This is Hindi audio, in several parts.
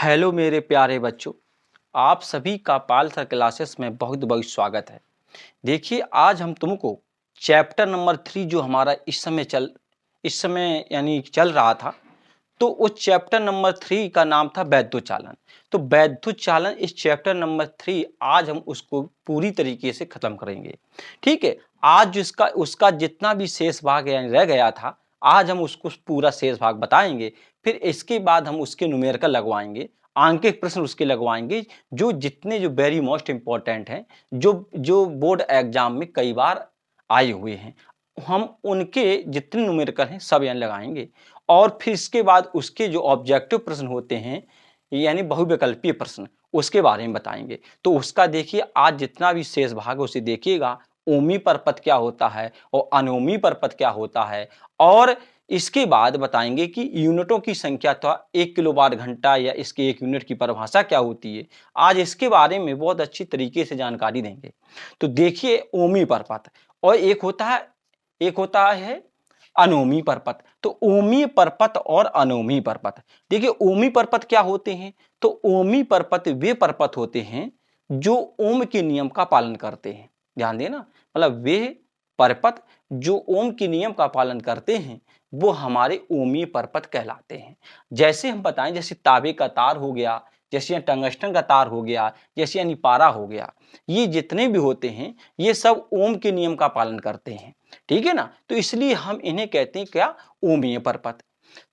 हेलो मेरे प्यारे बच्चों, आप सभी का पाल सर क्लासेस में बहुत बहुत स्वागत है। देखिए, आज हम तुमको चैप्टर नंबर 3 जो हमारा इस समय यानी चल रहा था, तो उस चैप्टर नंबर 3 का नाम था वैद्योच्चालन। तो वैद्योच्चालन इस चैप्टर नंबर 3 आज हम उसको पूरी तरीके से खत्म करेंगे। ठीक है, आज जिसका उसका जितना भी शेष भाग यानी रह गया था, आज हम उसको पूरा शेष भाग बताएंगे। फिर इसके बाद हम उसके न्यूमेरिकल लगवाएंगे, आंकिक प्रश्न उसके लगवाएंगे, जो वेरी मोस्ट इंपॉर्टेंट हैं, जो जो बोर्ड एग्जाम में कई बार आए हुए हैं। हम उनके जितने न्यूमेरिकल हैं सब यहाँ लगाएंगे। और फिर इसके बाद उसके जो ऑब्जेक्टिव प्रश्न होते हैं यानी बहुविकल्पीय प्रश्न, उसके बारे में बताएंगे। तो उसका देखिए, आज जितना भी शेष भाग है उसे देखिएगा। ओमी परपथ क्या होता है और अनोमी परपथ क्या होता है, और इसके बाद बताएंगे कि यूनिटों की संख्या तो 1 किलोवाट घंटा या इसके 1 यूनिट की परिभाषा क्या होती है। आज इसके बारे में बहुत अच्छी तरीके से जानकारी देंगे। तो देखिए, ओमी परपथ और एक होता है अनोमी परपथ। तो ओमी परपथ और अनोमी परपथ, देखिए ओमी परपथ क्या होते हैं। तो ओमी परपथ वे परपथ होते हैं जो ओम के नियम का पालन करते हैं। ध्यान देना, मतलब वे परपथ जो ओम के नियम का पालन करते हैं वो हमारे ओमी परपथ कहलाते हैं। जैसे हम बताएं, जैसे तांबे का तार हो गया, जैसे टंगस्टन का तार हो गया, जैसे यानी पारा हो गया, ये जितने भी होते हैं ये सब ओम के नियम का पालन करते हैं। ठीक है ना, तो इसलिए हम इन्हें कहते हैं क्या, ओमीय परपथ।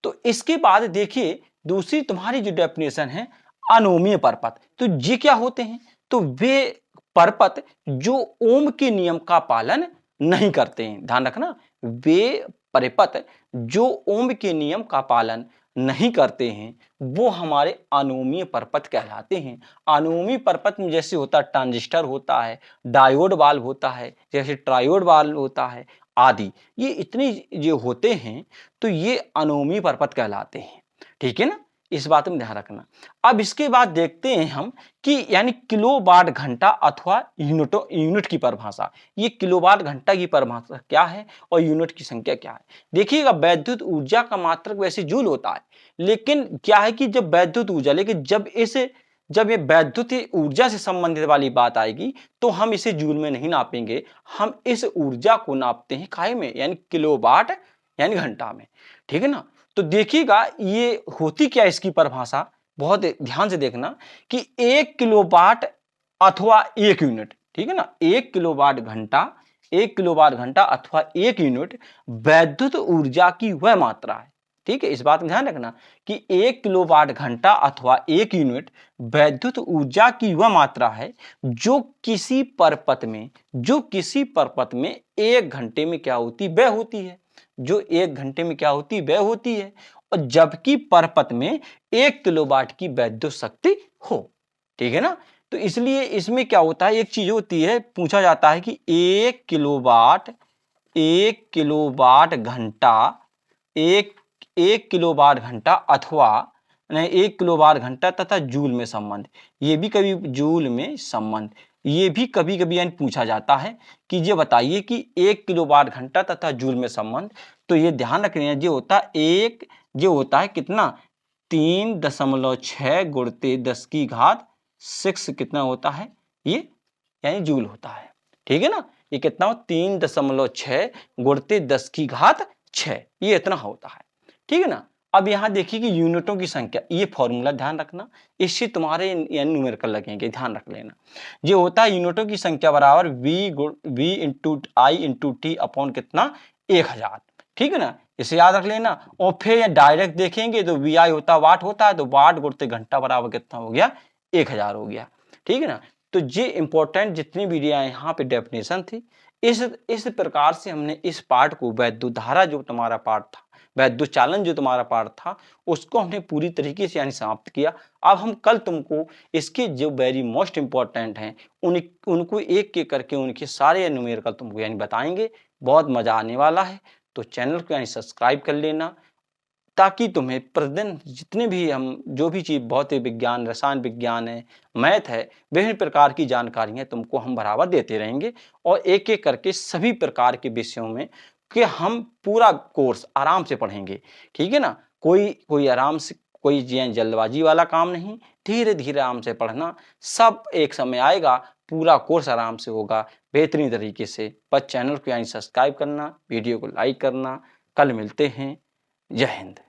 तो इसके बाद देखिए, दूसरी तुम्हारी जो डेफिनेशन है अनोमीय परपथ। तो ये क्या होते हैं, तो वे परपथ जो ओम के नियम का पालन नहीं करते हैं। ध्यान रखना, वे परिपथ जो ओम के नियम का पालन नहीं करते हैं वो हमारे अनोमीय परपथ कहलाते हैं। अनोमीय परपथ में जैसे होता है ट्रांजिस्टर होता है, डायोड वाल्व होता है, जैसे ट्रायोड वाल्व होता है आदि, ये इतने जो होते हैं तो ये अनोमीय परपथ कहलाते हैं। ठीक है ना, इस बात में ध्यान रखना। अब इसके बाद देखते हैं हम कि यानी किलोवाट घंटा अथवा यूनिट की परिभाषा। ये किलोवाट घंटा की परिभाषा क्या है और यूनिट की संख्या क्या है। देखिएगा, वैद्युत ऊर्जा का मात्रक वैसे जूल होता है, लेकिन क्या है कि जब वैद्युत ऊर्जा, लेकिन जब ये वैद्युत ऊर्जा से संबंधित वाली बात आएगी तो हम इसे जूल में नहीं नापेंगे, हम इस ऊर्जा को नापते हैं काय में, यानी किलोवाट यानी घंटा में। ठीक है ना, तो देखिएगा ये होती क्या इसकी परिभाषा, बहुत ध्यान से देखना कि 1 किलोवाट अथवा 1 यूनिट, ठीक है ना, 1 किलोवाट घंटा अथवा 1 यूनिट वैद्युत ऊर्जा की वह मात्रा है। ठीक है, इस बात में ध्यान रखना कि 1 किलोवाट घंटा अथवा 1 यूनिट वैद्युत ऊर्जा की वह मात्रा है जो किसी परपथ में 1 घंटे में क्या होती, वह होती है। जो 1 घंटे में क्या होती, वह होती है। और जबकि परपथ में 1 किलोवाट की वैद्युत शक्ति हो। ठीक है ना, तो इसलिए इसमें क्या होता है, एक चीज होती है, पूछा जाता है कि 1 किलोवाट घंटा, एक किलोवाट घंटा अथवा नहीं 1 किलोवाट घंटा तथा जूल में संबंध। ये भी कभी जूल में संबंध, ये भी कभी कभी पूछा जाता है कि ये बताइए कि 1 किलोवाट घंटा तथा जूल में संबंध। तो ये ध्यान रखना, ये होता है कितना, 3.6 गुणते 10 की घात 6 कितना होता है ये, यानी जूल होता है। ठीक है ना, ये कितना हो, 3.6 गुणते 10 की घात 6, ये इतना होता है। ठीक है ना, अब यहां देखिए कि यूनिटों की संख्या, ये फॉर्मूला ध्यान रखना, इससे तुम्हारे यानी न्यूमेरिकल लगेंगे, ध्यान रख लेना। ये होता है यूनिटों की संख्या बराबर v इंटू आई इंटू टी अपॉन कितना, 1000। ठीक है ना, इसे याद रख लेना। और फिर डायरेक्ट देखेंगे तो वी आई होता वाट होता है, तो वाट गुणते घंटा बराबर कितना हो गया, 1000 हो गया। ठीक है ना, तो ये इंपॉर्टेंट जितनी भी यहाँ पे डेफिनेशन थी, इस प्रकार से हमने इस पार्ट को, वैद्युत धारा जो तुम्हारा पार्ट था, वैद्युच्चालन जो तुम्हारा पार्ट था, उसको हमने पूरी तरीके से यानी समाप्त किया। अब हम कल तुमको इसके जो वेरी मोस्ट इंपॉर्टेंट हैं उनको एक एक करके उनके सारे न्यूमेरिकल तुमको यानी बताएंगे। बहुत मजा आने वाला है, तो चैनल को यानी सब्सक्राइब कर लेना, ताकि तुम्हें प्रतिदिन जितने भी हम जो भी चीज भौतिक विज्ञान, रसायन विज्ञान है, मैथ है, विभिन्न प्रकार की जानकारियां तुमको हम बराबर देते रहेंगे। और एक एक करके सभी प्रकार के विषयों में कि हम पूरा कोर्स आराम से पढ़ेंगे। ठीक है ना, कोई आराम से कोई जल्दबाजी वाला काम नहीं, धीरे धीरे आराम से पढ़ना, सब एक समय आएगा, पूरा कोर्स आराम से होगा बेहतरीन तरीके से। बस चैनल को यहाँ सब्सक्राइब करना, वीडियो को लाइक करना। कल मिलते हैं। जय हिंद।